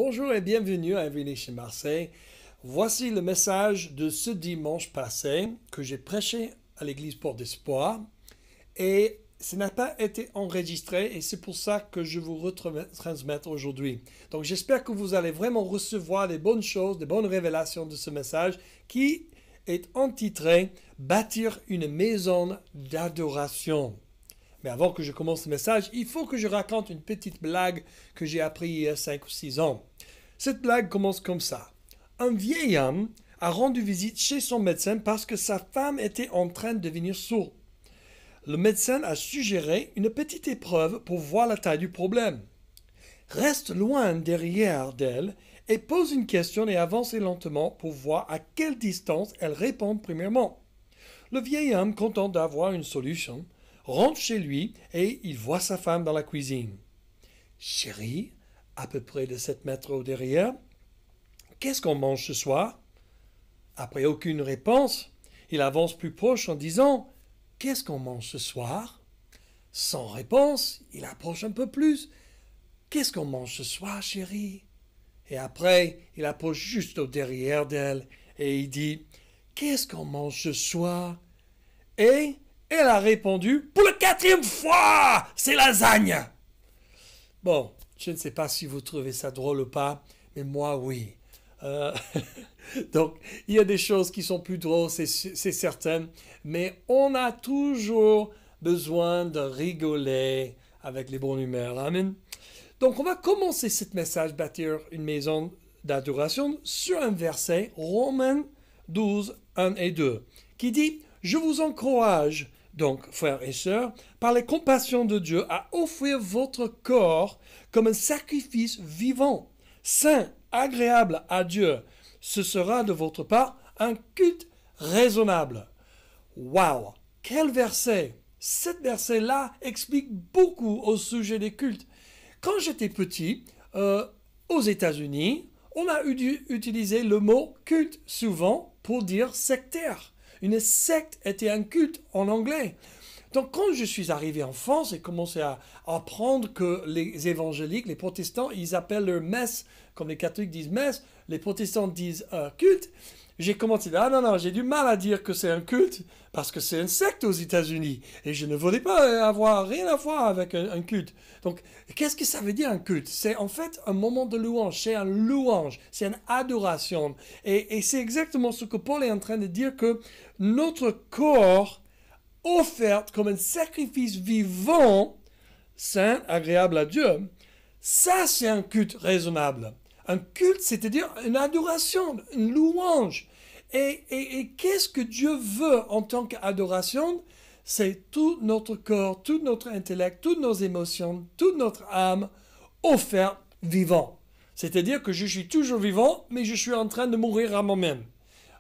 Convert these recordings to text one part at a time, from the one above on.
Bonjour et bienvenue à Every Marseille. Voici le message de ce dimanche passé que j'ai prêché à l'église Porte d'Espoir et ça n'a pas été enregistré et c'est pour ça que je vous retransmets aujourd'hui. Donc j'espère que vous allez vraiment recevoir des bonnes choses, des bonnes révélations de ce message qui est entitré Bâtir une maison d'adoration. Mais avant que je commence le message, il faut que je raconte une petite blague que j'ai appris il y a 5 ou 6 ans. Cette blague commence comme ça. Un vieil homme a rendu visite chez son médecin parce que sa femme était en train de devenir sourde. Le médecin a suggéré une petite épreuve pour voir la taille du problème. Reste loin derrière d'elle et pose une question et avance lentement pour voir à quelle distance elle répond premièrement. Le vieil homme, content d'avoir une solution, rentre chez lui et il voit sa femme dans la cuisine. Chérie, à peu près de 7 mètres au derrière, qu'est-ce qu'on mange ce soir? Après aucune réponse, il avance plus proche en disant qu'est-ce qu'on mange ce soir? Sans réponse, il approche un peu plus. Qu'est-ce qu'on mange ce soir, chérie? Et après, il approche juste au derrière d'elle et il dit qu'est-ce qu'on mange ce soir? Et elle a répondu pour la 4e fois, c'est lasagne. Bon, je ne sais pas si vous trouvez ça drôle ou pas, mais moi oui. Euh, donc, il y a des choses qui sont plus drôles, c'est certain, mais on a toujours besoin de rigoler avec les bonnes humeurs. Amen. Donc, on va commencer ce message, bâtir une maison d'adoration, sur un verset, Romains 12, 1 et 2, qui dit « Je vous encourage, donc, frères et sœurs, par les compassions de Dieu, à offrir votre corps comme un sacrifice vivant, saint, agréable à Dieu. Ce sera de votre part un culte raisonnable. » Waouh! Quel verset! Ce verset-là explique beaucoup au sujet des cultes. Quand j'étais petit, aux États-Unis, on a utilisé le mot culte souvent pour dire sectaire. Une secte était un culte en anglais. Donc quand je suis arrivé en France et commencé à apprendre que les évangéliques, les protestants, ils appellent leur messe, comme les catholiques disent messe, les protestants disent culte, j'ai commencé à dire, non, j'ai du mal à dire que c'est un culte parce que c'est une secte aux États-Unis et je ne voulais pas avoir rien à voir avec un culte. Donc, qu'est-ce que ça veut dire un culte? C'est en fait un moment de louange, c'est un louange, c'est une adoration. Et c'est exactement ce que Paul est en train de dire, que notre corps offert comme un sacrifice vivant, saint, agréable à Dieu, ça c'est un culte raisonnable. Un culte, c'est-à-dire une adoration, une louange. Et qu'est-ce que Dieu veut en tant qu'adoration? C'est tout notre corps, tout notre intellect, toutes nos émotions, toute notre âme offerte vivant. C'est-à-dire que je suis toujours vivant, mais je suis en train de mourir à moi-même.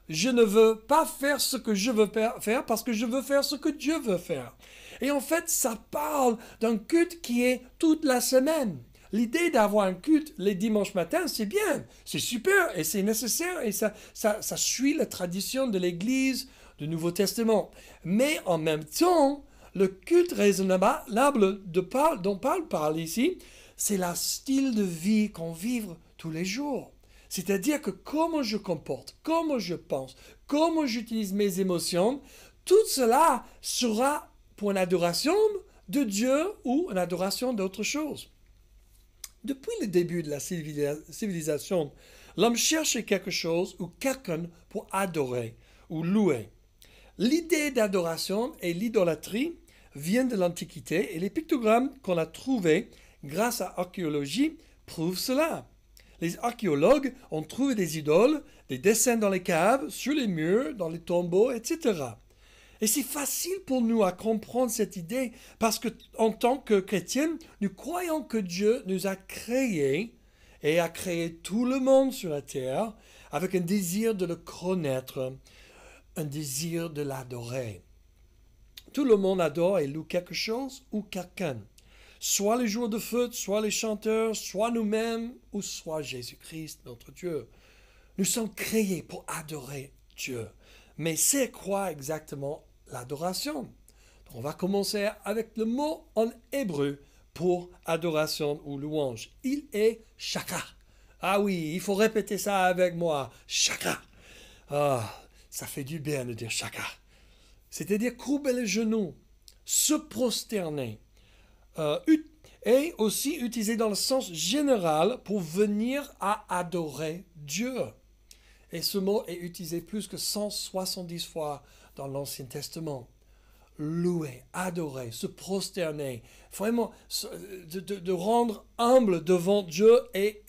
Je ne veux pas faire ce que je veux faire parce que je veux faire ce que Dieu veut faire. Et en fait, ça parle d'un culte qui est toute la semaine. L'idée d'avoir un culte les dimanches matins, c'est bien, c'est super et c'est nécessaire et ça suit la tradition de l'Église du Nouveau Testament. Mais en même temps, le culte raisonnable dont Paul parle ici, c'est le style de vie qu'on vit tous les jours. C'est-à-dire que comment je comporte, comment je pense, comment j'utilise mes émotions, tout cela sera pour une adoration de Dieu ou une adoration d'autre chose. Depuis le début de la civilisation, l'homme cherchait quelque chose ou quelqu'un pour adorer ou louer. L'idée d'adoration et l'idolâtrie viennent de l'Antiquité et les pictogrammes qu'on a trouvés grâce à l'archéologie prouvent cela. Les archéologues ont trouvé des idoles, des dessins dans les caves, sur les murs, dans les tombeaux, etc. Et c'est facile pour nous à comprendre cette idée parce que, en tant que chrétiens, nous croyons que Dieu nous a créés et a créé tout le monde sur la terre avec un désir de le connaître, un désir de l'adorer. Tout le monde adore et loue quelque chose ou quelqu'un. Soit les joueurs de foot, soit les chanteurs, soit nous-mêmes, ou soit Jésus-Christ, notre Dieu. Nous sommes créés pour adorer Dieu. Mais c'est quoi exactement l'adoration? Donc on va commencer avec le mot en hébreu pour adoration ou louange. Il est shaka. Ah oui, il faut répéter ça avec moi. Chaka. Ah, ça fait du bien de dire chaka. C'est-à-dire courber les genoux, se prosterner. Euh, et aussi utilisé dans le sens général pour venir à adorer Dieu. Et ce mot est utilisé plus que 170 fois dans l'Ancien Testament. Louer, adorer, se prosterner, vraiment de rendre humble devant Dieu et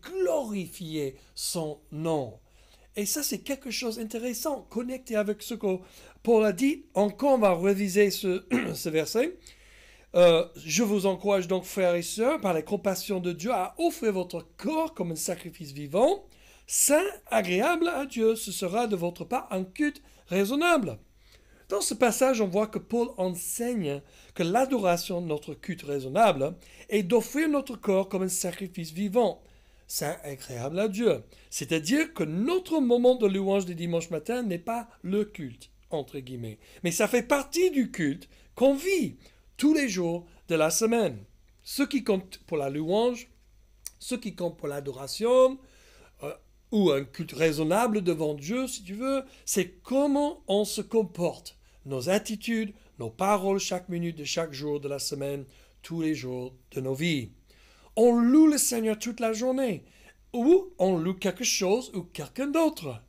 glorifier son nom. Et ça, c'est quelque chose d'intéressant, connecté avec ce que Paul a dit. Encore, on va réviser ce verset. Je vous encourage donc, frères et sœurs, par la compassion de Dieu, à offrir votre corps comme un sacrifice vivant, saint, agréable à Dieu. Ce sera de votre part un culte raisonnable. Dans ce passage, on voit que Paul enseigne que l'adoration de notre culte raisonnable est d'offrir notre corps comme un sacrifice vivant, saint, agréable à Dieu. C'est-à-dire que notre moment de louange du dimanche matin n'est pas le culte, entre guillemets, mais ça fait partie du culte qu'on vit tous les jours de la semaine. Ce qui compte pour la louange, ce qui compte pour l'adoration, ou un culte raisonnable devant Dieu, si tu veux, c'est comment on se comporte, nos attitudes, nos paroles chaque minute de chaque jour de la semaine, tous les jours de nos vies. On loue le Seigneur toute la journée, ou on loue quelque chose ou quelqu'un d'autre.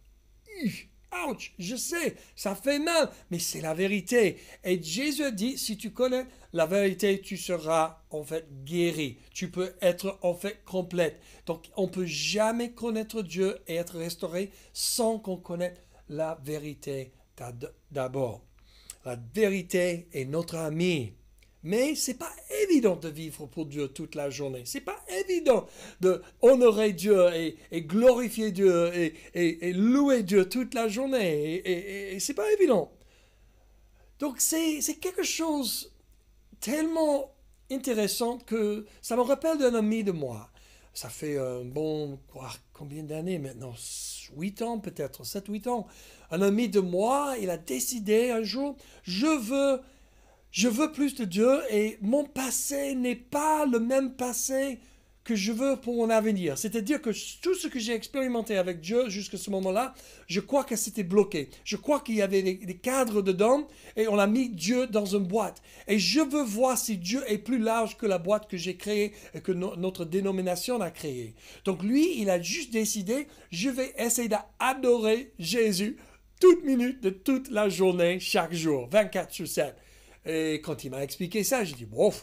Ouch, je sais, ça fait mal, mais c'est la vérité. Et Jésus a dit, si tu connais la vérité, tu seras en fait guéri. Tu peux être en fait complète. Donc, on ne peut jamais connaître Dieu et être restauré sans qu'on connaisse la vérité d'abord. La vérité est notre ami. Mais ce n'est pas évident de vivre pour Dieu toute la journée. Ce n'est pas évident d'honorer Dieu et glorifier Dieu et louer Dieu toute la journée. Et ce n'est pas évident. Donc c'est quelque chose tellement intéressant que ça me rappelle d'un ami de moi. Ça fait combien d'années maintenant? 8 ans peut-être, 7-8 ans. Un ami de moi, il a décidé un jour, je veux plus de Dieu et mon passé n'est pas le même passé que je veux pour mon avenir. C'est-à-dire que tout ce que j'ai expérimenté avec Dieu jusqu'à ce moment-là, je crois que c'était bloqué. Je crois qu'il y avait des cadres dedans et on a mis Dieu dans une boîte. Et je veux voir si Dieu est plus large que la boîte que j'ai créée et que notre dénomination a créée. Donc lui, il a juste décidé, je vais essayer d'adorer Jésus toute minute de toute la journée, chaque jour, 24/7. Et quand il m'a expliqué ça, j'ai dit, bon,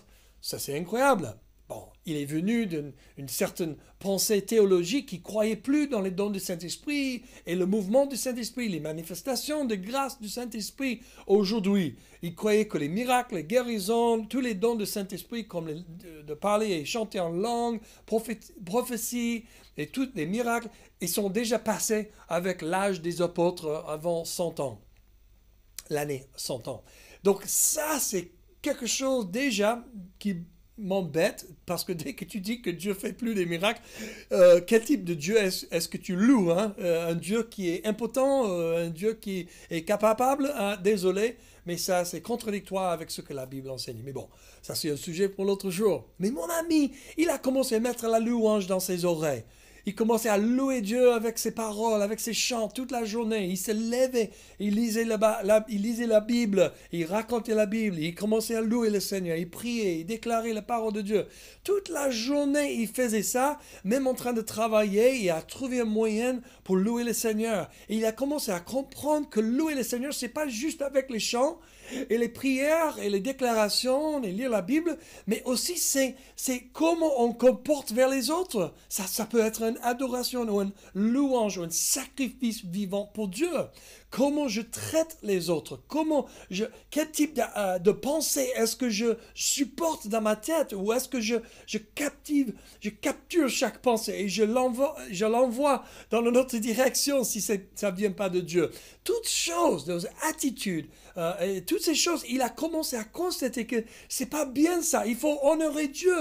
ça c'est incroyable. Bon, il est venu d'une certaine pensée théologique qui ne croyait plus dans les dons du Saint-Esprit et le mouvement du Saint-Esprit, les manifestations de grâce du Saint-Esprit aujourd'hui. Il croyait que les miracles, les guérisons, tous les dons du Saint-Esprit, comme de parler et chanter en langue, prophétie et tous les miracles, ils sont déjà passés avec l'âge des apôtres avant 100 ans. L'année 100 ans. Donc ça, c'est quelque chose déjà qui m'embête, parce que dès que tu dis que Dieu fait plus des miracles, quel type de Dieu est-ce que tu loues, hein? Un Dieu qui est impotent, un Dieu qui est capable, hein? Désolé, mais ça c'est contradictoire avec ce que la Bible enseigne. Mais bon, ça c'est un sujet pour l'autre jour. Mais mon ami, il a commencé à mettre la louange dans ses oreilles. Il commençait à louer Dieu avec ses paroles, avec ses chants toute la journée. Il se levait, il lisait la Bible, il racontait la Bible, il commençait à louer le Seigneur, il priait, il déclarait la parole de Dieu. Toute la journée, il faisait ça, même en train de travailler et à trouver un moyen pour louer le Seigneur. Et il a commencé à comprendre que louer le Seigneur, c'est pas juste avec les chants et les prières et les déclarations et lire la Bible, mais aussi c'est comment on comporte vers les autres. Ça peut être une adoration ou une louange ou un sacrifice vivant pour Dieu. Comment je traite les autres, quel type de pensée est-ce que je supporte dans ma tête, ou est-ce que je capture chaque pensée et je l'envoie dans une autre direction si ça ne vient pas de Dieu. Toutes choses, nos attitudes, et toutes ces choses, il a commencé à constater que c'est pas bien ça, il faut honorer Dieu.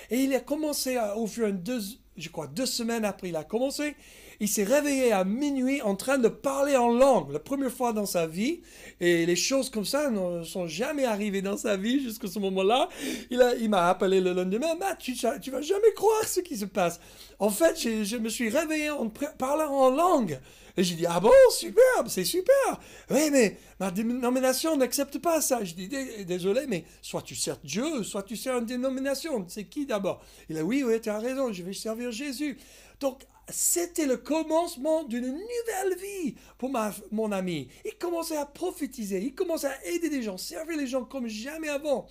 Et il a commencé au fur et à mesure, je crois 2 semaines après il a commencé, il s'est réveillé à minuit en train de parler en langue, la première fois dans sa vie, et les choses comme ça ne sont jamais arrivées dans sa vie jusqu'à ce moment-là. Il m'a appelé le lendemain, Matt, tu vas jamais croire ce qui se passe. En fait, je me suis réveillé en parlant en langue. Et j'ai dit, ah bon, superbe, c'est super. Oui, mais ma dénomination n'accepte pas ça. Je dis, désolé, mais soit tu sers Dieu, soit tu sers une dénomination. C'est qui d'abord? Il a, oui, tu as raison, je vais servir Jésus. Donc, c'était le commencement d'une nouvelle vie pour mon ami. Il commençait à prophétiser, il commençait à aider les gens, servir les gens comme jamais avant.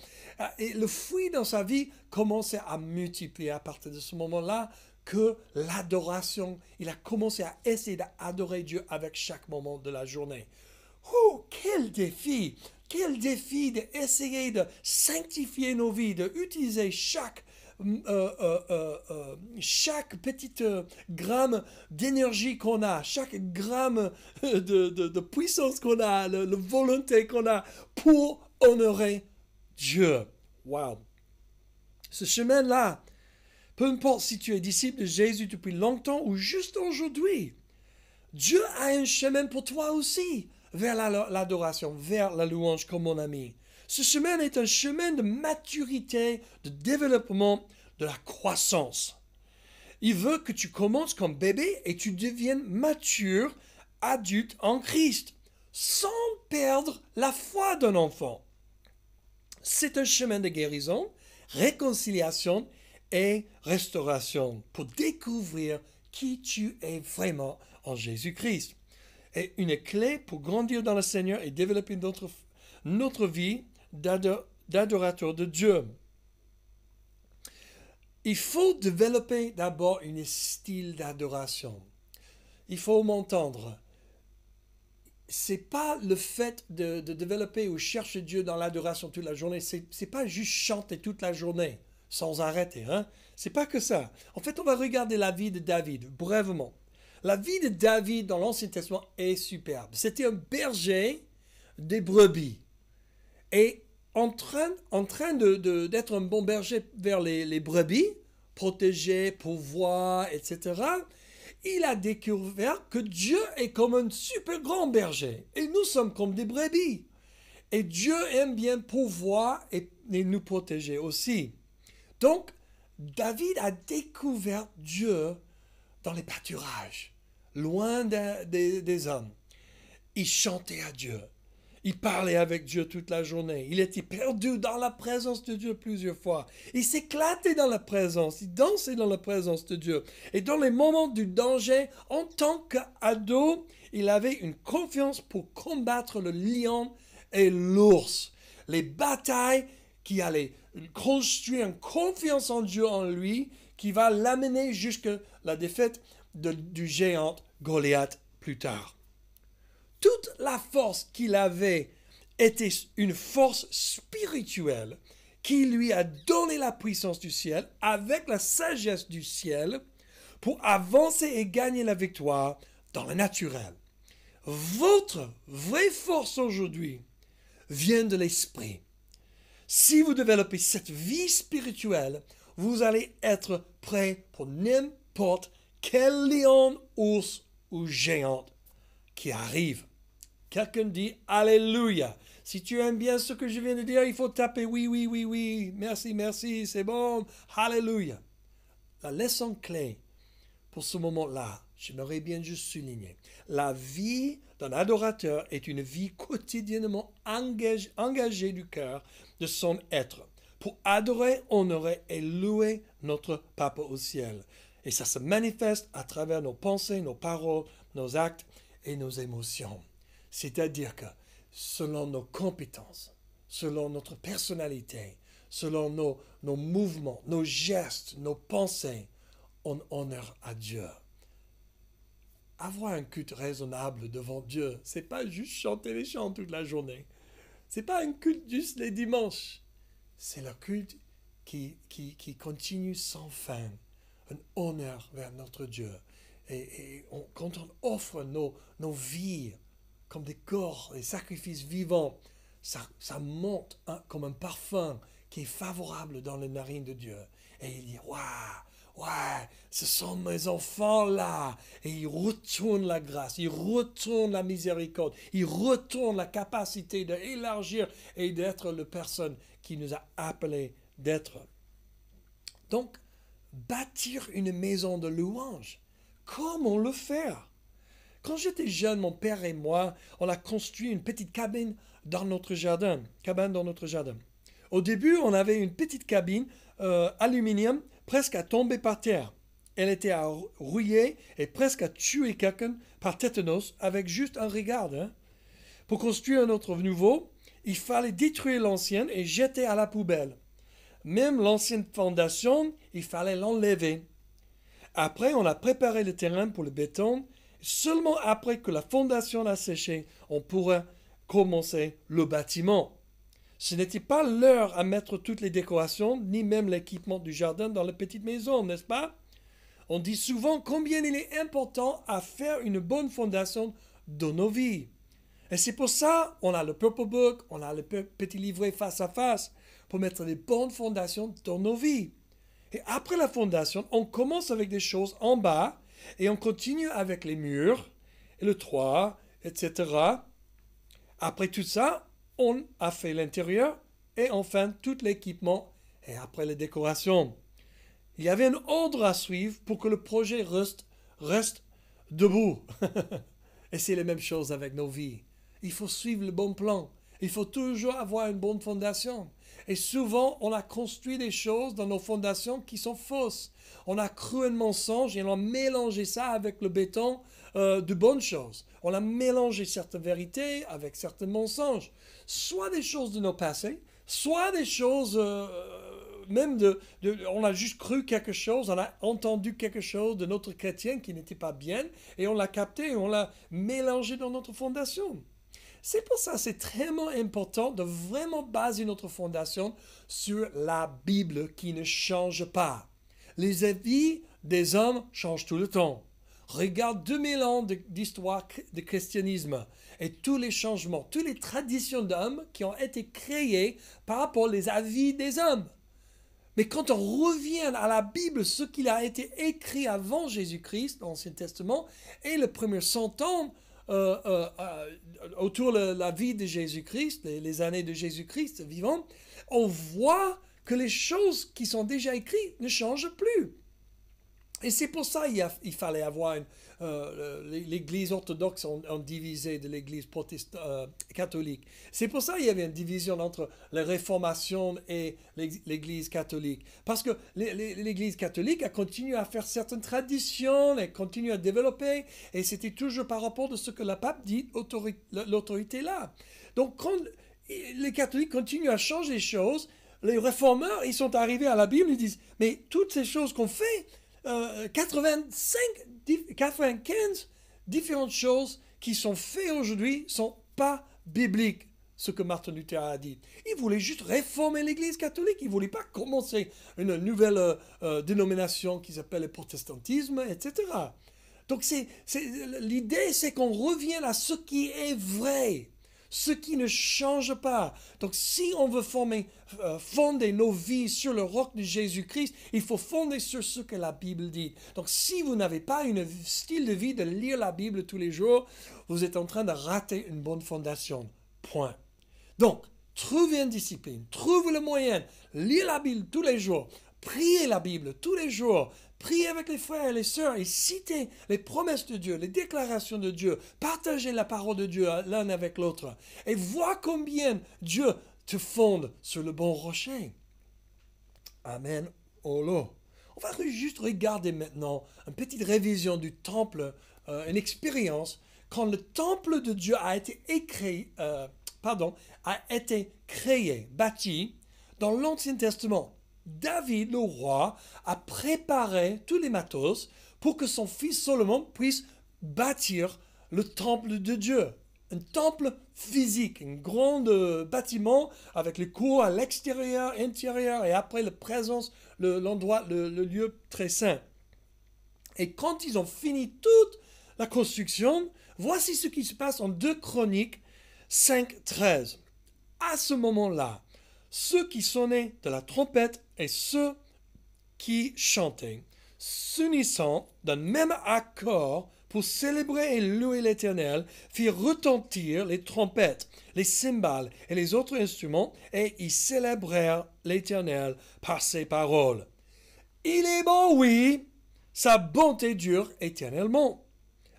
Et le fruit dans sa vie commençait à multiplier à partir de ce moment-là que l'adoration, il a commencé à essayer d'adorer Dieu avec chaque moment de la journée. Oh, quel défi! Quel défi d'essayer de sanctifier nos vies, d'utiliser chaque petite gramme d'énergie qu'on a, chaque gramme de puissance qu'on a, la volonté qu'on a pour honorer Dieu. Wow! Ce chemin-là, peu importe si tu es disciple de Jésus depuis longtemps ou juste aujourd'hui, Dieu a un chemin pour toi aussi vers l'adoration, vers la louange comme mon ami. Ce chemin est un chemin de maturité, de développement, de la croissance. Il veut que tu commences comme bébé et tu deviennes mature, adulte en Christ, sans perdre la foi d'un enfant. C'est un chemin de guérison, réconciliation et restauration pour découvrir qui tu es vraiment en Jésus-Christ. Et une clé pour grandir dans le Seigneur et développer notre vie d'adorateur de Dieu. Il faut développer d'abord un style d'adoration. Il faut m'entendre. C'est pas le fait de développer ou chercher Dieu dans l'adoration toute la journée. C'est pas juste chanter toute la journée sans arrêter. C'est pas que ça. En fait, on va regarder la vie de David brièvement. La vie de David dans l'Ancien Testament est superbe. C'était un berger des brebis. Et en train d'être un bon berger vers les brebis, protéger, pourvoir, etc., il a découvert que Dieu est comme un super grand berger. Et nous sommes comme des brebis. Et Dieu aime bien pourvoir et nous protéger aussi. Donc, David a découvert Dieu dans les pâturages, loin des hommes. Il chantait à Dieu. Il parlait avec Dieu toute la journée. Il était perdu dans la présence de Dieu plusieurs fois. Il s'éclatait dans la présence. Il dansait dans la présence de Dieu. Et dans les moments du danger, en tant qu'ado, il avait une confiance pour combattre le lion et l'ours. Les batailles qui allaient construire une confiance en Dieu en lui, qui va l'amener jusqu'à la défaite du géant Goliath plus tard. Toute la force qu'il avait était une force spirituelle qui lui a donné la puissance du ciel avec la sagesse du ciel pour avancer et gagner la victoire dans le naturel. Votre vraie force aujourd'hui vient de l'esprit. Si vous développez cette vie spirituelle, vous allez être prêt pour n'importe quel lion, ours ou géant qui arrive. Quelqu'un dit Alléluia. Si tu aimes bien ce que je viens de dire, il faut taper oui, oui, oui, oui. Merci, merci, c'est bon. Alléluia. La leçon clé pour ce moment-là, j'aimerais bien juste souligner. La vie d'un adorateur est une vie quotidiennement engagée du cœur de son être pour adorer, honorer et louer notre Papa au ciel. Et ça se manifeste à travers nos pensées, nos paroles, nos actes et nos émotions. C'est-à-dire que selon nos compétences, selon notre personnalité, selon nos mouvements, nos gestes, nos pensées, on honore à Dieu. Avoir un culte raisonnable devant Dieu, c'est pas juste chanter les chants toute la journée. C'est pas un culte juste les dimanches. C'est le culte qui continue sans fin, un honneur vers notre Dieu. Et quand on offre nos vies comme des corps, des sacrifices vivants, ça monte comme un parfum qui est favorable dans les narines de Dieu. Et il dit, waouh, ce sont mes enfants là. Et il retourne la grâce, il retourne la miséricorde, il retourne la capacité d'élargir et d'être la personne qui nous a appelés d'être. Donc, bâtir une maison de louange. Comment le faire? Quand j'étais jeune, mon père et moi, on a construit une petite cabane dans notre jardin. Au début, on avait une petite cabine aluminium presque à tomber par terre. Elle était à rouiller et presque à tuer quelqu'un par tétanos avec juste un regard. Hein. Pour construire notre nouveau, il fallait détruire l'ancienne et jeter à la poubelle. Même l'ancienne fondation, il fallait l'enlever. Après, on a préparé le terrain pour le béton. Seulement après que la fondation a séché, on pourrait commencer le bâtiment. Ce n'était pas l'heure à mettre toutes les décorations, ni même l'équipement du jardin dans la petite maison, n'est-ce pas? On dit souvent combien il est important à faire une bonne fondation dans nos vies. Et c'est pour ça qu'on a le Purple Book, on a le petit livret face à face, pour mettre les bonnes fondations dans nos vies. Et après la fondation, on commence avec des choses en bas, et on continue avec les murs, et le toit, etc. Après tout ça, on a fait l'intérieur, et enfin tout l'équipement, et après les décorations. Il y avait un ordre à suivre pour que le projet reste debout. Et c'est la même chose avec nos vies. Il faut suivre le bon plan. Il faut toujours avoir une bonne fondation. Et souvent, on a construit des choses dans nos fondations qui sont fausses. On a cru un mensonge et on a mélangé ça avec le béton de bonnes choses. On a mélangé certaines vérités avec certains mensonges. Soit des choses de nos passés, soit des choses... on a juste cru quelque chose, on a entendu quelque chose de notre chrétien qui n'était pas bien, et on l'a capté et on l'a mélangé dans notre fondation. C'est pour ça que c'est très important de vraiment baser notre fondation sur la Bible qui ne change pas. Les avis des hommes changent tout le temps. Regarde 2000 ans d'histoire de christianisme et tous les changements, toutes les traditions d'hommes qui ont été créées par rapport aux avis des hommes. Mais quand on revient à la Bible, ce qui a été écrit avant Jésus-Christ, dans l'Ancien Testament, et les premiers 100 ans autour de la vie de Jésus-Christ, les années de Jésus-Christ vivant, on voit que les choses qui sont déjà écrites ne changent plus. Et c'est pour ça qu'il fallait avoir l'Église orthodoxe ont divisé de l'Église catholique. C'est pour ça qu'il y avait une division entre la Réformation et l'Église catholique. Parce que l'Église catholique a continué à faire certaines traditions, elle continue à développer, et c'était toujours par rapport à ce que le pape dit, l'autorité là. Donc quand les catholiques continuent à changer les choses, les réformeurs, ils sont arrivés à la Bible, ils disent, mais toutes ces choses qu'on fait, 95 différentes choses qui sont faites aujourd'hui ne sont pas bibliques, ce que Martin Luther a dit. Il voulait juste réformer l'Église catholique, il ne voulait pas commencer une nouvelle dénomination qui s'appelle le protestantisme, etc. Donc l'idée, c'est qu'on revienne à ce qui est vrai, ce qui ne change pas. Donc si on veut fonder nos vies sur le roc de Jésus-Christ, il faut fonder sur ce que la Bible dit. Donc si vous n'avez pas un style de vie de lire la Bible tous les jours, vous êtes en train de rater une bonne fondation. Point. Donc, trouvez une discipline, trouvez le moyen, lire la Bible tous les jours, priez la Bible tous les jours, priez avec les frères et les sœurs et citez les promesses de Dieu, les déclarations de Dieu, partagez la parole de Dieu l'un avec l'autre et vois combien Dieu te fonde sur le bon rocher. Amen. On va juste regarder maintenant une petite révision du temple, une expérience quand le temple de Dieu a été créé, bâti dans l'Ancien Testament. David, le roi, a préparé tous les matos pour que son fils Salomon puisse bâtir le temple de Dieu. Un temple physique, un grand bâtiment avec les cours à l'extérieur, intérieur et après la présence, l'endroit, le lieu très saint. Et quand ils ont fini toute la construction, voici ce qui se passe en 2 Chroniques 5:13. À ce moment-là, ceux qui sonnaient de la trompette et ceux qui chantaient, s'unissant d'un même accord pour célébrer et louer l'Éternel, firent retentir les trompettes, les cymbales et les autres instruments, et ils célébrèrent l'Éternel par ses paroles. Il est bon, oui, sa bonté dure éternellement.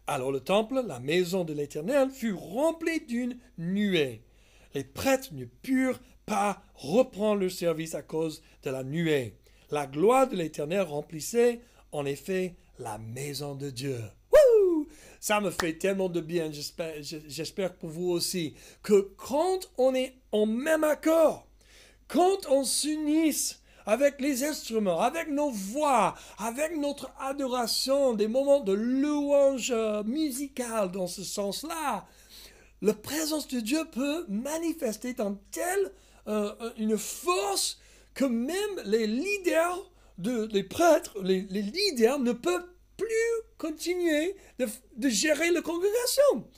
Alors le temple, la maison de l'Éternel, fut remplie d'une nuée. Les prêtres ne purent pas reprendre leur service à cause de la nuée. La gloire de l'Éternel remplissait en effet la maison de Dieu. Wouh! Ça me fait tellement de bien, j'espère pour vous aussi, que quand on est en même accord, quand on s'unisse avec les instruments, avec nos voix, avec notre adoration, des moments de louange musicale dans ce sens-là, la présence de Dieu peut manifester dans telle une force que même les leaders, les prêtres, les leaders ne peuvent plus continuer de gérer la congrégation.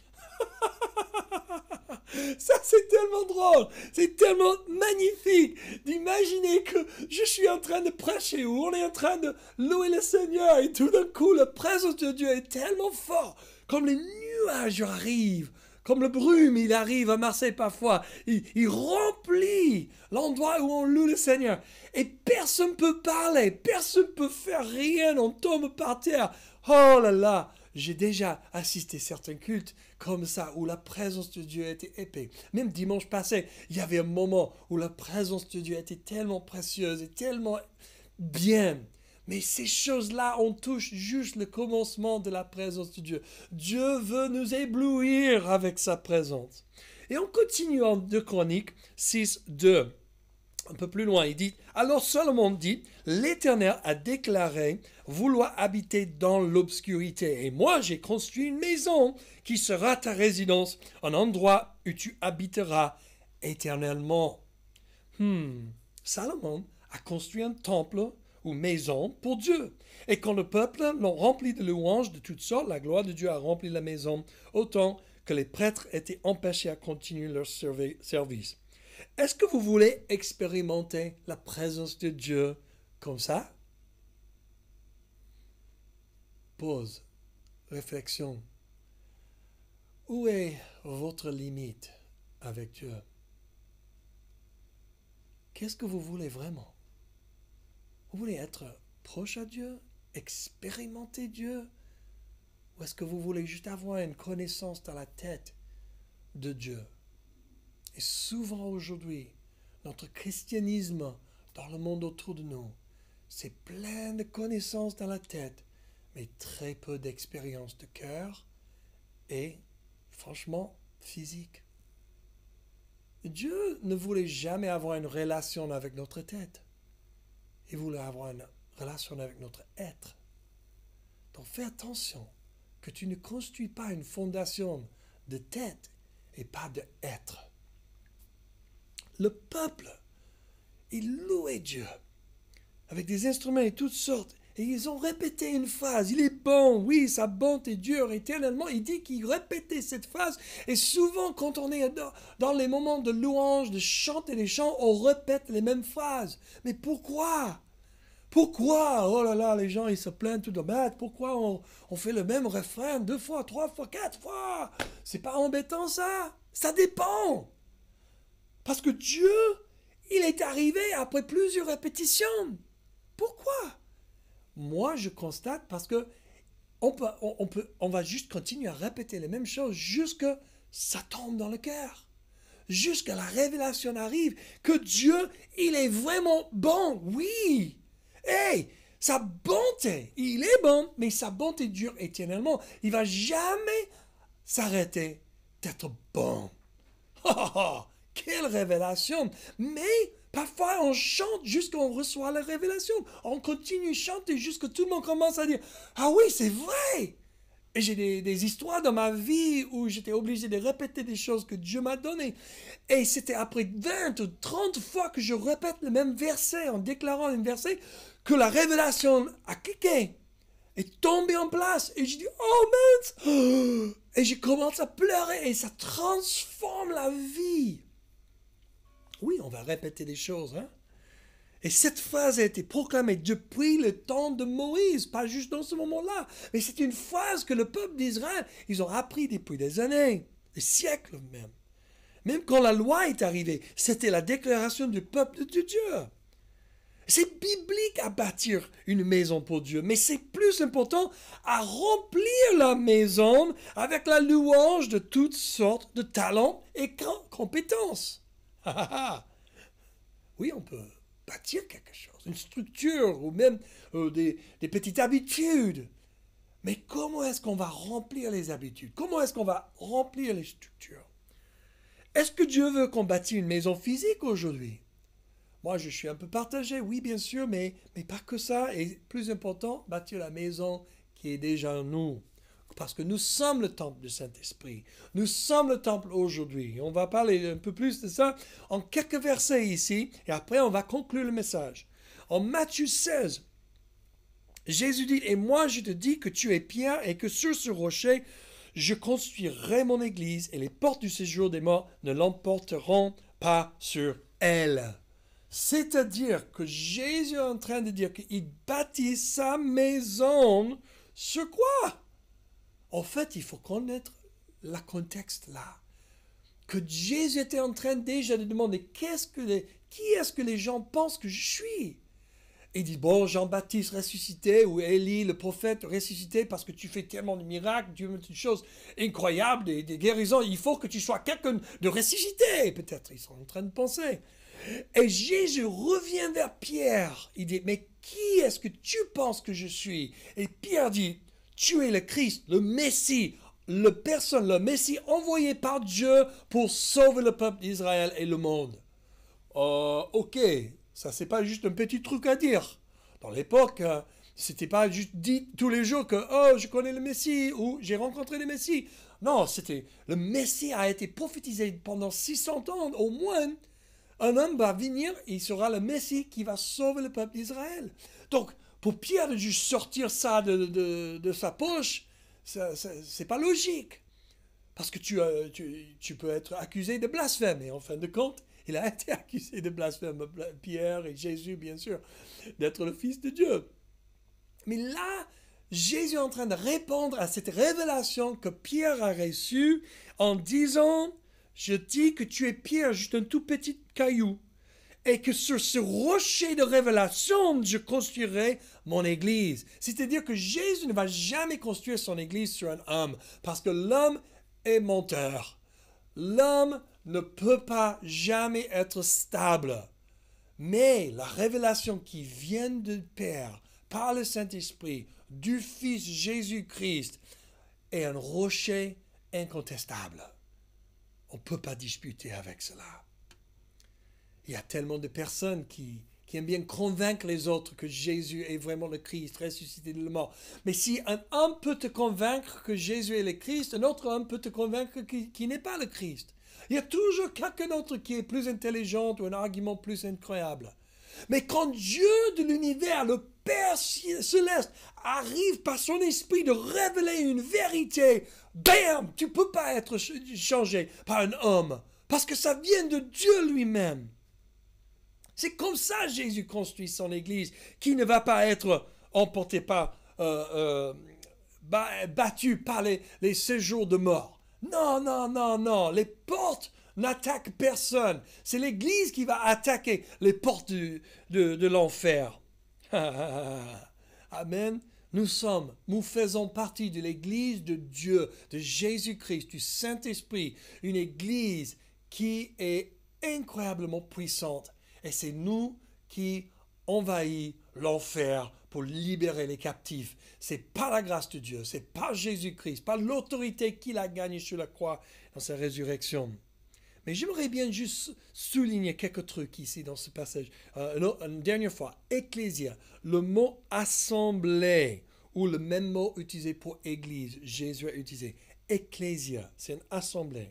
Ça, c'est tellement drôle, c'est tellement magnifique d'imaginer que je suis en train de prêcher ou on est en train de louer le Seigneur et tout d'un coup, la présence de Dieu est tellement forte, comme les nuages arrivent, comme le brume, il arrive à Marseille parfois, il remplit l'endroit où on loue le Seigneur et personne ne peut parler, personne ne peut faire rien, on tombe par terre. Oh là là! J'ai déjà assisté à certains cultes comme ça, où la présence de Dieu était épais. Même dimanche passé, il y avait un moment où la présence de Dieu était tellement précieuse et tellement bien. Mais ces choses-là, on touche juste le commencement de la présence de Dieu. Dieu veut nous éblouir avec sa présence. Et on continue en 2 Chroniques 6, 2. Un peu plus loin, il dit, alors Salomon dit, l'Éternel a déclaré vouloir habiter dans l'obscurité. Et moi, j'ai construit une maison qui sera ta résidence, un endroit où tu habiteras éternellement. Salomon a construit un temple ou maison pour Dieu. Et quand le peuple l'ont rempli de louanges de toutes sortes, la gloire de Dieu a rempli la maison, autant que les prêtres étaient empêchés à continuer leur service. Est-ce que vous voulez expérimenter la présence de Dieu comme ça? Pause, réflexion. Où est votre limite avec Dieu? Qu'est-ce que vous voulez vraiment? Vous voulez être proche à Dieu? Expérimenter Dieu? Ou est-ce que vous voulez juste avoir une connaissance dans la tête de Dieu? Et souvent aujourd'hui, notre christianisme dans le monde autour de nous, c'est plein de connaissances dans la tête, mais très peu d'expérience de cœur et, franchement, physique. Dieu ne voulait jamais avoir une relation avec notre tête. Il voulait avoir une relation avec notre être. Donc fais attention que tu ne construis pas une fondation de tête et pas de être. Le peuple, il louait Dieu avec des instruments et toutes sortes. Et ils ont répété une phrase. Il est bon, oui, sa bonté dure éternellement. Il dit qu'il répétait cette phrase. Et souvent, quand on est dans les moments de louange, de chanter les chants, on répète les mêmes phrases. Mais pourquoi? Pourquoi? Oh là là, les gens, ils se plaignent tout de bête. Pourquoi on fait le même refrain 2 fois, 3 fois, 4 fois? C'est pas embêtant ça? Ça dépend. Parce que Dieu, il est arrivé après plusieurs répétitions. Pourquoi? Moi, je constate parce que on va juste continuer à répéter les mêmes choses jusqu'à ça tombe dans le cœur. Jusqu'à la révélation arrive que Dieu, il est vraiment bon. Oui. Hey, sa bonté, il est bon, mais sa bonté dure éternellement. Il va jamais s'arrêter d'être bon. Quelle révélation! Mais parfois on chante jusqu'à on reçoit la révélation. On continue à chanter jusqu'à tout le monde commence à dire ah oui, c'est vrai! Et j'ai des histoires dans ma vie où j'étais obligé de répéter des choses que Dieu m'a données. Et c'était après 20 ou 30 fois que je répète le même verset en déclarant un verset que la révélation a cliqué. Est tombé en place. Et je dis, oh mince! Et je commence à pleurer et ça transforme la vie. Oui, on va répéter des choses, hein? Et cette phrase a été proclamée depuis le temps de Moïse, pas juste dans ce moment-là. Mais c'est une phrase que le peuple d'Israël, ils ont appris depuis des années, des siècles même. Même quand la loi est arrivée, c'était la déclaration du peuple de Dieu. C'est biblique à bâtir une maison pour Dieu, mais c'est plus important à remplir la maison avec la louange de toutes sortes de talents et compétences. Oui, on peut bâtir quelque chose, une structure ou même des petites habitudes. Mais comment est-ce qu'on va remplir les habitudes? Comment est-ce qu'on va remplir les structures? Est-ce que Dieu veut qu'on bâtisse une maison physique aujourd'hui? Moi, je suis un peu partagé, oui, bien sûr, mais pas que ça. Et plus important, bâtir la maison qui est déjà nous. Parce que nous sommes le temple du Saint-Esprit. Nous sommes le temple aujourd'hui. On va parler un peu plus de ça en quelques versets ici. Et après, on va conclure le message. En Matthieu 16, Jésus dit, « Et moi, je te dis que tu es Pierre et que sur ce rocher, je construirai mon église et les portes du séjour des morts ne l'emporteront pas sur elle. » C'est-à-dire que Jésus est en train de dire qu'il bâtit sa maison sur quoi? En fait, il faut connaître le contexte là. Que Jésus était en train déjà de demander qui est-ce que les gens pensent que je suis? Il dit, bon, Jean-Baptiste ressuscité ou Élie, le prophète ressuscité parce que tu fais tellement de miracles, tu fais des choses incroyables, des guérisons, il faut que tu sois quelqu'un de ressuscité. Peut-être ils sont en train de penser. Et Jésus revient vers Pierre. Il dit, mais qui est-ce que tu penses que je suis? Et Pierre dit, tu es le Christ, le Messie, le Messie envoyé par Dieu pour sauver le peuple d'Israël et le monde. Ok, ça c'est pas juste un petit truc à dire. Dans l'époque, c'était pas juste dit tous les jours que oh je connais le Messie ou j'ai rencontré le Messie. Non, le Messie a été prophétisé pendant 600 ans au moins. Un homme va venir, il sera le Messie qui va sauver le peuple d'Israël. Donc, pour Pierre de juste sortir ça de sa poche, c'est pas logique. Parce que tu peux être accusé de blasphème. Et en fin de compte, il a été accusé de blasphème, Pierre et Jésus, bien sûr, d'être le Fils de Dieu. Mais là, Jésus est en train de répondre à cette révélation que Pierre a reçue en disant... Je dis que tu es Pierre, juste un tout petit caillou, et que sur ce rocher de révélation, je construirai mon église. C'est-à-dire que Jésus ne va jamais construire son église sur un homme, parce que l'homme est menteur. L'homme ne peut pas jamais être stable. Mais la révélation qui vient du Père, par le Saint-Esprit, du Fils Jésus-Christ, est un rocher incontestable. On ne peut pas disputer avec cela. Il y a tellement de personnes qui aiment bien convaincre les autres que Jésus est vraiment le Christ, ressuscité de la mort. Mais si un homme peut te convaincre que Jésus est le Christ, un autre homme peut te convaincre qu'il n'est pas le Christ. Il y a toujours quelqu'un d'autre qui est plus intelligent ou un argument plus incroyable. Mais quand Dieu de l'univers, le Père céleste, arrive par son esprit de révéler une vérité, bam, tu ne peux pas être changé par un homme, parce que ça vient de Dieu lui-même. C'est comme ça Jésus construit son Église, qui ne va pas être emporté par, battu par les séjours de mort. Non, non, non, non, les portes n'attaquent personne. C'est l'Église qui va attaquer les portes de l'enfer. Amen. Nous faisons partie de l'Église de Dieu, de Jésus-Christ, du Saint-Esprit, une Église qui est incroyablement puissante. Et c'est nous qui envahissons l'enfer pour libérer les captifs. C'est par la grâce de Dieu, c'est par Jésus-Christ, par l'autorité qu'il a gagnée sur la croix dans sa résurrection. Mais j'aimerais bien juste souligner quelques trucs ici dans ce passage. Une dernière fois, ecclésia, le mot assemblée, ou le même mot utilisé pour église, Jésus a utilisé. Ecclésia, c'est une assemblée.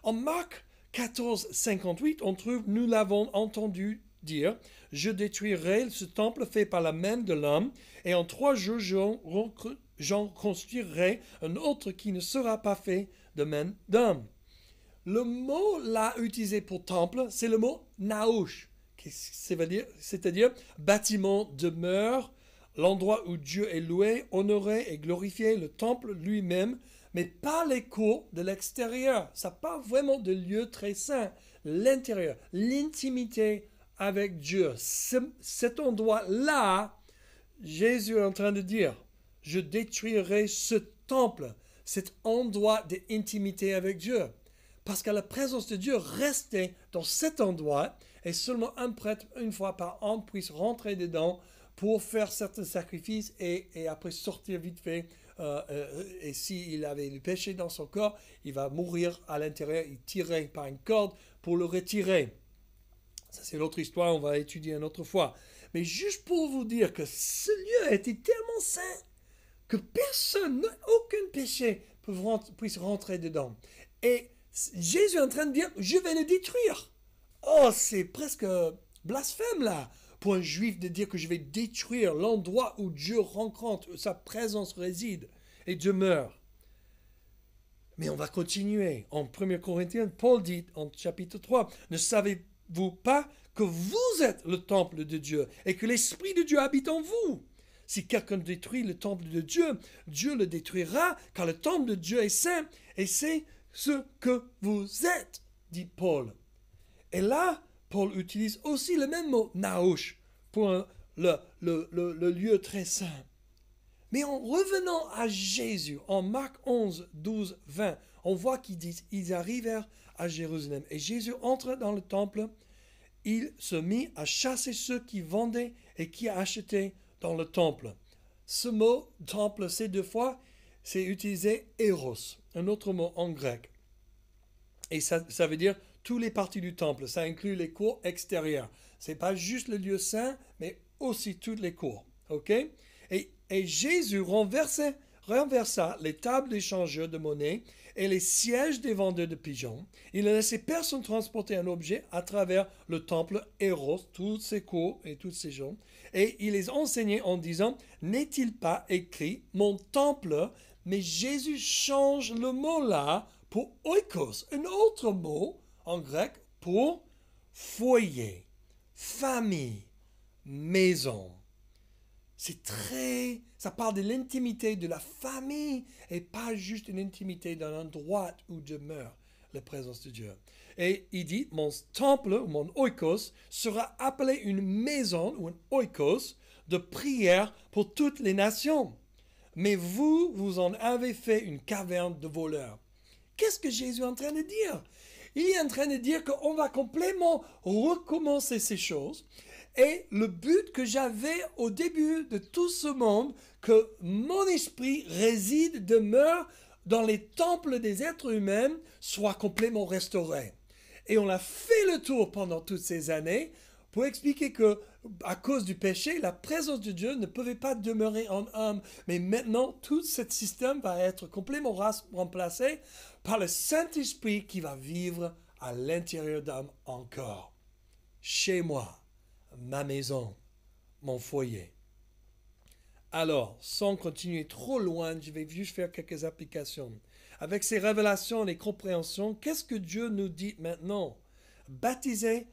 En Marc 14, 58, on trouve, nous l'avons entendu dire, je détruirai ce temple fait par la main de l'homme, et en 3 jours, j'en construirai un autre qui ne sera pas fait de main d'homme. Le mot là utilisé pour temple, c'est le mot naouch, c'est-à-dire bâtiment, demeure, l'endroit où Dieu est loué, honoré et glorifié, le temple lui-même, mais pas les cours de l'extérieur. Ça parle vraiment de lieu très saint, l'intérieur, l'intimité avec Dieu. Cet endroit-là, Jésus est en train de dire, je détruirai ce temple, cet endroit d'intimité avec Dieu. Parce que la présence de Dieu restait dans cet endroit et seulement un prêtre, une fois par an, puisse rentrer dedans pour faire certains sacrifices et après sortir vite fait. Et s'il avait le péché dans son corps, il va mourir à l'intérieur, il tirait par une corde pour le retirer. Ça, c'est l'autre histoire, on va étudier une autre fois. Mais juste pour vous dire que ce lieu était tellement saint que personne, aucun péché puisse rentrer dedans. Et Jésus est en train de dire, je vais le détruire. Oh, c'est presque blasphème là, pour un juif de dire que je vais détruire l'endroit où Dieu rencontre, où sa présence réside et demeure. Mais on va continuer. En 1 Corinthiens, Paul dit en chapitre 3, ne savez-vous pas que vous êtes le temple de Dieu et que l'Esprit de Dieu habite en vous? Si quelqu'un détruit le temple de Dieu, Dieu le détruira, car le temple de Dieu est saint, et c'est ce que vous êtes, dit Paul. Et là, Paul utilise aussi le même mot, naouch, pour le lieu très saint. Mais en revenant à Jésus, en Marc 11, 12, 20, on voit qu'ils disent, ils arrivèrent à Jérusalem. Et Jésus entre dans le temple, il se mit à chasser ceux qui vendaient et qui achetaient dans le temple. Ce mot, temple, ces deux fois, c'est utilisé eros, un autre mot en grec. Et ça veut dire toutes les parties du temple. Ça inclut les cours extérieures. Ce n'est pas juste le lieu saint, mais aussi toutes les cours. Ok? Et Jésus renversa les tables des changeurs de monnaie et les sièges des vendeurs de pigeons. Il ne laissait personne transporter un objet à travers le temple Eros, toutes ces cours et tous ces gens. Et il les enseignait en disant, n'est-il pas écrit mon temple? Mais Jésus change le mot là pour oikos, un autre mot en grec pour foyer, famille, maison. Ça parle de l'intimité de la famille et pas juste une intimité d'un endroit où demeure la présence de Dieu. Et il dit, mon temple, ou mon oikos, sera appelé une maison, ou un oikos, de prière pour toutes les nations. Mais vous en avez fait une caverne de voleurs. Qu'est-ce que Jésus est en train de dire? Il est en train de dire qu'on va complètement recommencer ces choses. Et le but que j'avais au début de tout ce monde, que mon esprit réside, demeure dans les temples des êtres humains, soit complètement restauré. Et on a fait le tour pendant toutes ces années pour expliquer que, à cause du péché, la présence de Dieu ne pouvait pas demeurer en homme. Mais maintenant, tout ce système va être complètement remplacé par le Saint-Esprit qui va vivre à l'intérieur d'homme encore. Chez moi, ma maison, mon foyer. Alors, sans continuer trop loin, je vais juste faire quelques applications. Avec ces révélations et compréhensions, qu'est-ce que Dieu nous dit maintenant? Bâtissez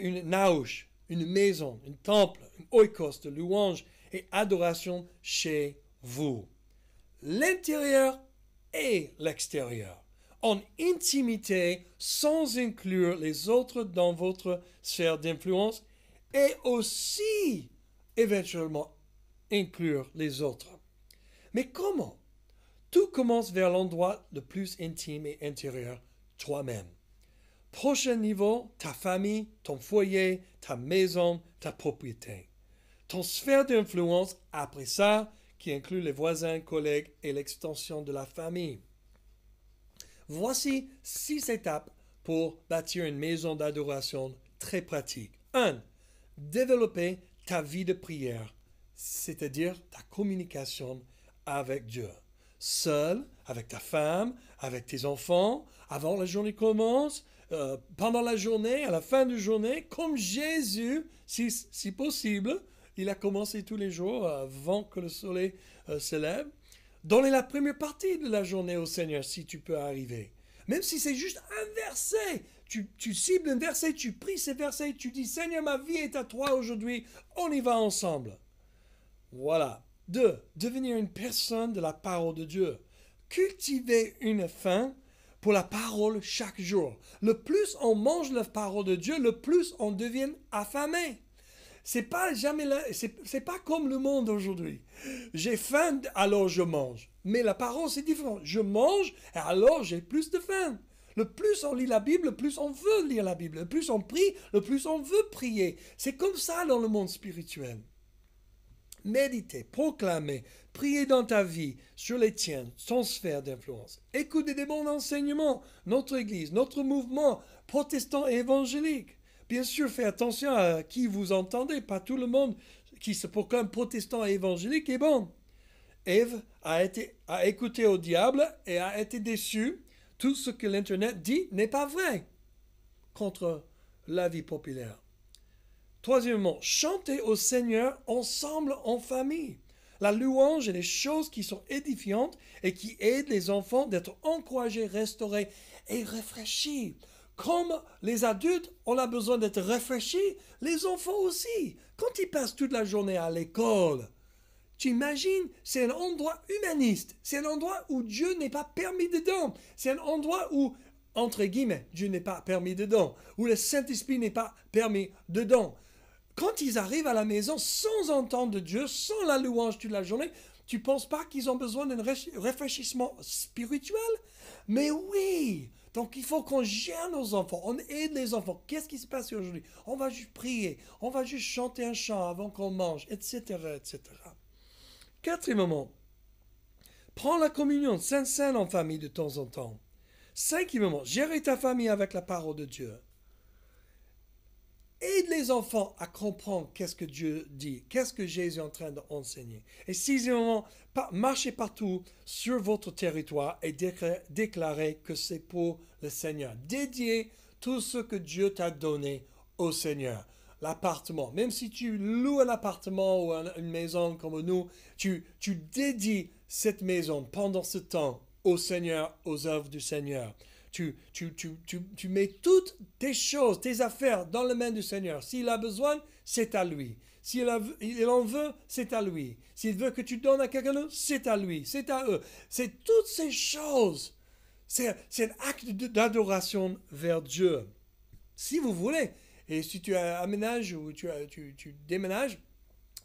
une naouche, une maison, un temple, un oikos de louange et adoration chez vous. L'intérieur et l'extérieur. En intimité, sans inclure les autres dans votre sphère d'influence, et aussi, éventuellement, inclure les autres. Mais comment? Tout commence vers l'endroit le plus intime et intérieur, toi-même. Prochain niveau, ta famille, ton foyer, ta maison, ta propriété. Ton sphère d'influence, après ça, qui inclut les voisins, collègues et l'extension de la famille. Voici 6 étapes pour bâtir une maison d'adoration très pratique. 1. Développer ta vie de prière, c'est-à-dire ta communication avec Dieu. Seul, avec ta femme, avec tes enfants, avant la journée commence, pendant la journée, à la fin de la journée, comme Jésus, si possible, il a commencé tous les jours avant que le soleil se lève. Donnez la première partie de la journée au Seigneur si tu peux arriver. Même si c'est juste un verset, tu cibles un verset, tu pries ce verset, tu dis Seigneur, ma vie est à toi aujourd'hui, on y va ensemble. Voilà. 2. Devenir une personne de la parole de Dieu. Cultiver une faim pour la parole chaque jour. Le plus on mange la parole de Dieu, le plus on devient affamé. C'est pas comme le monde aujourd'hui. J'ai faim, alors je mange. Mais la parole, c'est différent. Je mange, et alors j'ai plus de faim. Le plus on lit la Bible, le plus on veut lire la Bible. Le plus on prie, le plus on veut prier. C'est comme ça dans le monde spirituel. Méditer, proclamer, prier dans ta vie, sur les tiennes, ton sphère d'influence. Écoutez des bons enseignements, notre Église, notre mouvement protestant et évangélique. Bien sûr, faites attention à qui vous entendez. Pas tout le monde qui se proclame protestant et évangélique est bon. Ève a écouté au diable et a été déçue. Tout ce que l'Internet dit n'est pas vrai contre l'avis populaire. Troisièmement, chanter au Seigneur ensemble en famille. La louange est des choses qui sont édifiantes et qui aident les enfants d'être encouragés, restaurés et rafraîchis. Comme les adultes, on a besoin d'être rafraîchis, les enfants aussi. Quand ils passent toute la journée à l'école, tu imagines, c'est un endroit humaniste. C'est un endroit où Dieu n'est pas permis dedans. C'est un endroit où, entre guillemets, Dieu n'est pas permis dedans. Où le Saint-Esprit n'est pas permis dedans. Quand ils arrivent à la maison sans entendre Dieu, sans la louange toute la journée, tu ne penses pas qu'ils ont besoin d'un rafraîchissement spirituel? Mais oui! Donc il faut qu'on gère nos enfants, on aide les enfants. Qu'est-ce qui se passe aujourd'hui? On va juste prier, on va juste chanter un chant avant qu'on mange, etc., etc. Quatrièmement, prends la communion Sainte-Sainte en famille de temps en temps. Cinquièmement, gérer ta famille avec la parole de Dieu. Aide les enfants à comprendre qu'est-ce que Dieu dit, qu'est-ce que Jésus est en train d'enseigner. Et sixièmement, marchez partout sur votre territoire et déclarez que c'est pour le Seigneur. Dédiez tout ce que Dieu t'a donné au Seigneur. L'appartement, même si tu loues un appartement ou une maison comme nous, tu dédies cette maison pendant ce temps au Seigneur, aux œuvres du Seigneur. Tu mets toutes tes choses, tes affaires dans les mains du Seigneur. S'il a besoin, c'est à lui. S'il en veut, c'est à lui. S'il veut que tu donnes à quelqu'un d'autre, c'est à lui, c'est à eux. C'est toutes ces choses. C'est un acte d'adoration vers Dieu. Si vous voulez, et si tu aménages ou tu déménages,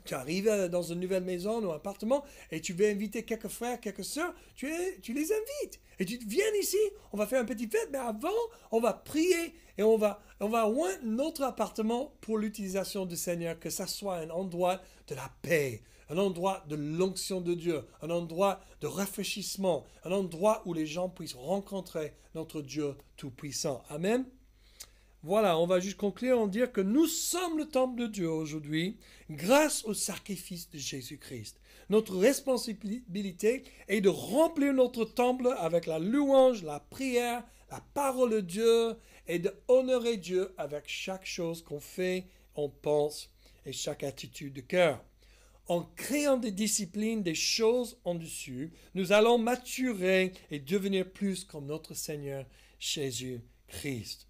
tu arrives dans une nouvelle maison ou un appartement et tu veux inviter quelques frères, quelques sœurs, tu les invites. Et tu viens ici, on va faire un petit fête, mais avant, on va prier et on va oindre notre appartement pour l'utilisation du Seigneur, que ça soit un endroit de la paix, un endroit de l'onction de Dieu, un endroit de rafraîchissement, un endroit où les gens puissent rencontrer notre Dieu Tout-Puissant. Amen. Voilà, on va juste conclure en dire que nous sommes le temple de Dieu aujourd'hui grâce au sacrifice de Jésus-Christ. Notre responsabilité est de remplir notre temple avec la louange, la prière, la parole de Dieu et d'honorer Dieu avec chaque chose qu'on fait, on pense et chaque attitude de cœur. En créant des disciplines, des choses en dessus, nous allons maturer et devenir plus comme notre Seigneur Jésus-Christ.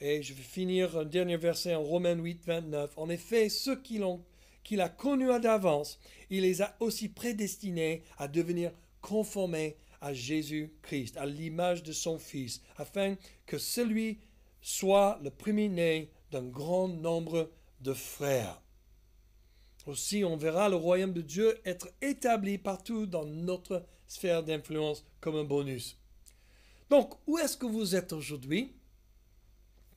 Et je vais finir un dernier verset en Romains 8, 29. En effet, ceux qu'il a connus d'avance, il les a aussi prédestinés à devenir conformés à Jésus-Christ, à l'image de son Fils, afin que celui soit le premier-né d'un grand nombre de frères. Aussi, on verra le royaume de Dieu être établi partout dans notre sphère d'influence comme un bonus. Donc, où est-ce que vous êtes aujourd'hui?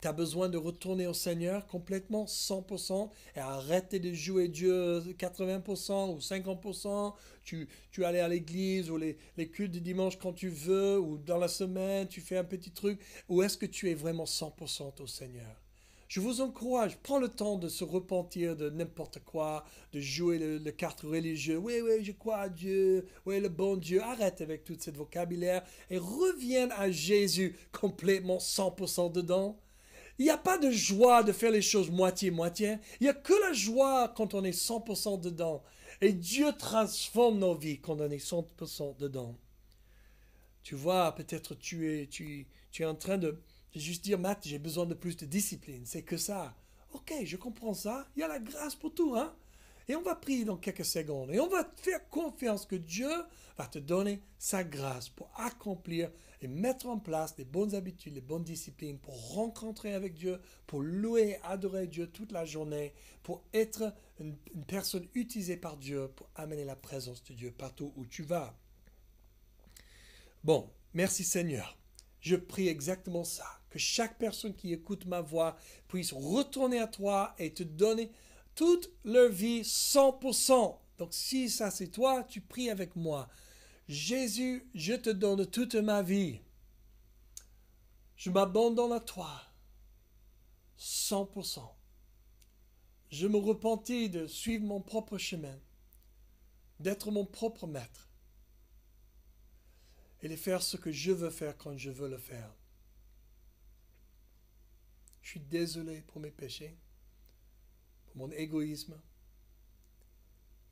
Tu as besoin de retourner au Seigneur complètement, 100%, et arrêter de jouer Dieu 80% ou 50%. Tu allais à l'église ou les cultes du dimanche quand tu veux, ou dans la semaine, tu fais un petit truc. Ou est-ce que tu es vraiment 100% au Seigneur? Je vous encourage, prends le temps de se repentir de n'importe quoi, de jouer le carte religieux. Oui, je crois à Dieu. Oui, le bon Dieu. Arrête avec tout ce vocabulaire et reviens à Jésus complètement 100% dedans. Il n'y a pas de joie de faire les choses moitié-moitié. Il n'y a que la joie quand on est 100% dedans. Et Dieu transforme nos vies quand on est 100% dedans. Tu vois, peut-être tu es en train de juste dire, Matt, j'ai besoin de plus de discipline. C'est que ça. Ok, je comprends ça. Il y a la grâce pour tout, hein. Et on va prier dans quelques secondes. Et on va faire confiance que Dieu va te donner sa grâce pour accomplir et mettre en place les bonnes habitudes, les bonnes disciplines, pour rencontrer avec Dieu, pour louer et adorer Dieu toute la journée, pour être une personne utilisée par Dieu pour amener la présence de Dieu partout où tu vas. Bon, merci Seigneur. Je prie exactement ça, que chaque personne qui écoute ma voix puisse retourner à toi et te donner toute leur vie 100%. Donc si ça c'est toi, tu pries avec moi. Jésus, je te donne toute ma vie. Je m'abandonne à toi 100%. Je me repentis de suivre mon propre chemin, d'être mon propre maître et de faire ce que je veux faire quand je veux le faire. Je suis désolé pour mes péchés, pour mon égoïsme,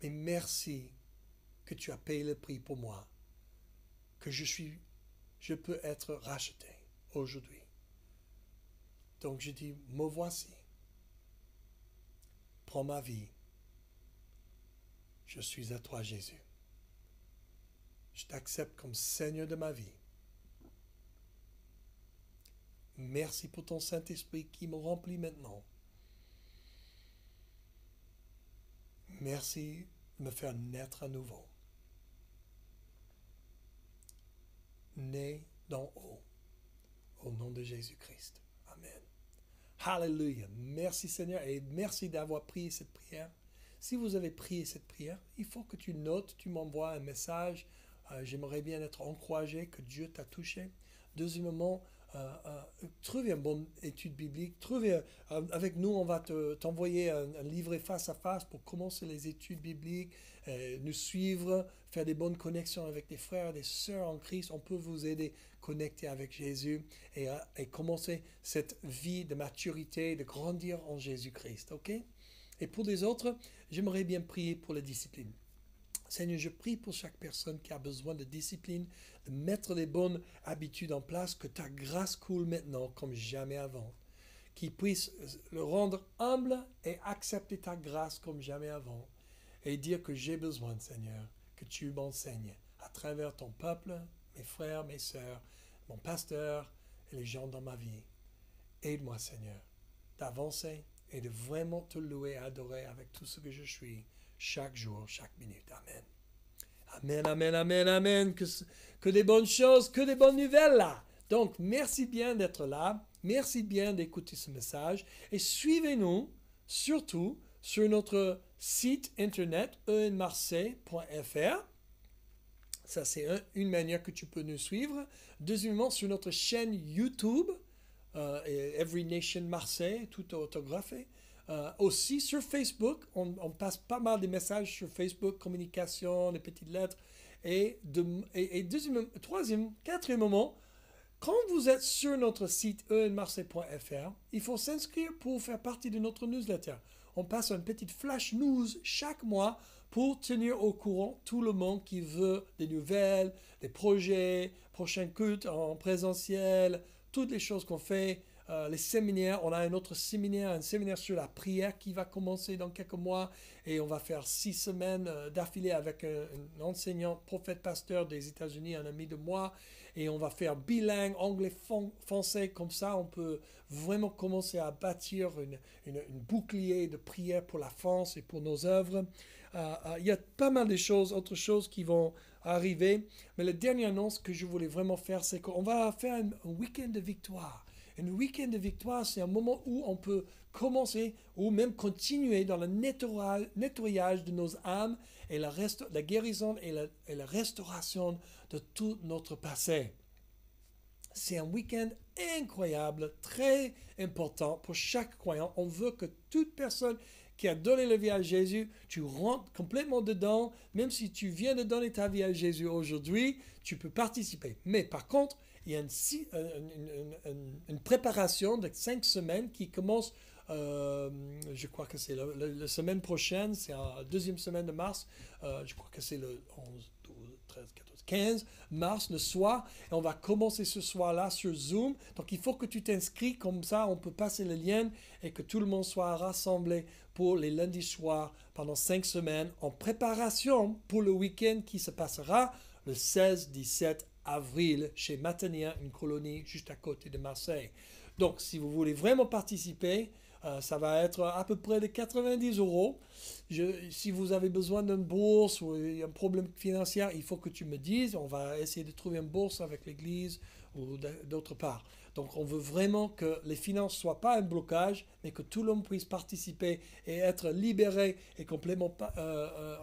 mais merci que tu as payé le prix pour moi, que je peux être racheté aujourd'hui. Donc je dis, me voici. Prends ma vie. Je suis à toi, Jésus. Je t'accepte comme Seigneur de ma vie. Merci pour ton Saint-Esprit qui me remplit maintenant. Merci de me faire naître à nouveau. Né d'en haut. Au nom de Jésus-Christ. Amen. Alléluia. Merci Seigneur et merci d'avoir prié cette prière. Si vous avez prié cette prière, il faut que tu notes, tu m'envoies un message. J'aimerais bien être encouragé que Dieu t'a touché. Deuxièmement, trouvez une bonne étude biblique. Avec nous, on va t'envoyer un livret face à face pour commencer les études bibliques, nous suivre, faire des bonnes connexions avec des frères et des sœurs en Christ. On peut vous aider à connecter avec Jésus et commencer cette vie de maturité, de grandir en Jésus-Christ. Ok? Et pour les autres, j'aimerais bien prier pour la discipline. Seigneur, je prie pour chaque personne qui a besoin de discipline, de mettre les bonnes habitudes en place, que ta grâce coule maintenant comme jamais avant. Qu'il puisse le rendre humble et accepter ta grâce comme jamais avant. Et dire que j'ai besoin, Seigneur, que tu m'enseignes à travers ton peuple, mes frères, mes sœurs, mon pasteur et les gens dans ma vie. Aide-moi, Seigneur, d'avancer et de vraiment te louer et adorer avec tout ce que je suis. Chaque jour, chaque minute. Amen. Amen, amen, amen, amen. Que des bonnes choses, que des bonnes nouvelles là. Donc, merci bien d'être là. Merci bien d'écouter ce message. Et suivez-nous, surtout, sur notre site internet enmarseille.fr. Ça, c'est une manière que tu peux nous suivre. Deuxièmement, sur notre chaîne YouTube, Every Nation Marseille, tout autographe. Aussi sur Facebook, on passe pas mal de messages sur Facebook, communication, des petites lettres. Et troisième, quatrième moment, quand vous êtes sur notre site enmarseille.fr, il faut s'inscrire pour faire partie de notre newsletter. On passe une petite flash news chaque mois pour tenir au courant tout le monde qui veut des nouvelles, des projets, prochains cultes en présentiel, toutes les choses qu'on fait. Les séminaires, on a un séminaire sur la prière qui va commencer dans quelques mois et on va faire 6 semaines d'affilée avec un enseignant, prophète, pasteur des États-Unis, un ami de moi, et on va faire bilingue, anglais, français, comme ça on peut vraiment commencer à bâtir une bouclier de prière pour la France et pour nos œuvres. Il y a pas mal de choses, autres choses qui vont arriver, mais la dernière annonce que je voulais vraiment faire, c'est qu'on va faire un week-end de victoire. Un week-end de victoire, c'est un moment où on peut commencer ou même continuer dans le nettoyage de nos âmes et la guérison et la restauration de tout notre passé. C'est un week-end incroyable, très important pour chaque croyant. On veut que toute personne qui a donné la vie à Jésus, tu rentres complètement dedans. Même si tu viens de donner ta vie à Jésus aujourd'hui, tu peux participer. Mais par contre, il y a une préparation de 5 semaines qui commence, je crois que c'est la semaine prochaine, c'est la deuxième semaine de mars, je crois que c'est le 11, 12, 13, 14, 15 mars le soir. Et on va commencer ce soir-là sur Zoom. Donc il faut que tu t'inscris, comme ça on peut passer le lien et que tout le monde soit rassemblé pour les lundis soirs pendant 5 semaines en préparation pour le week-end qui se passera le 16-17 avril chez Matania, une colonie juste à côté de Marseille. Donc si vous voulez vraiment participer, ça va être à peu près de 90 euros. Si vous avez besoin d'une bourse ou un problème financier, il faut que tu me dises. On va essayer de trouver une bourse avec l'église ou d'autre part. Donc on veut vraiment que les finances ne soient pas un blocage, mais que tout le monde puisse participer et être libéré et complètement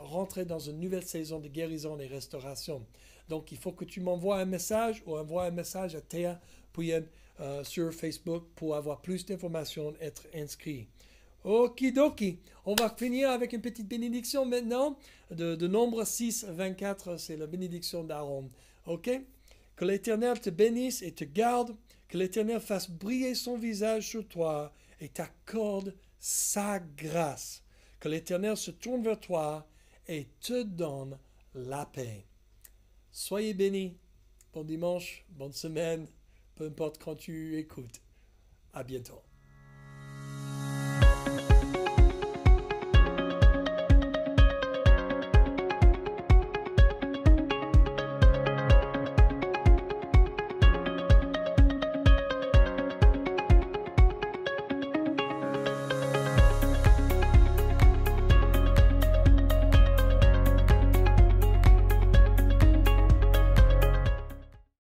rentrer dans une nouvelle saison de guérison et restauration. Donc il faut que tu m'envoies un message ou envoie un message à Théa Pouyen sur Facebook pour avoir plus d'informations, être inscrit. Okidoki. On va finir avec une petite bénédiction maintenant de Nombre 6, 24. C'est la bénédiction d'Aaron. Ok? Que l'Éternel te bénisse et te garde. Que l'Éternel fasse briller son visage sur toi et t'accorde sa grâce. Que l'Éternel se tourne vers toi et te donne la paix. Soyez bénis. Bon dimanche, bonne semaine. Peu importe quand tu écoutes. À bientôt.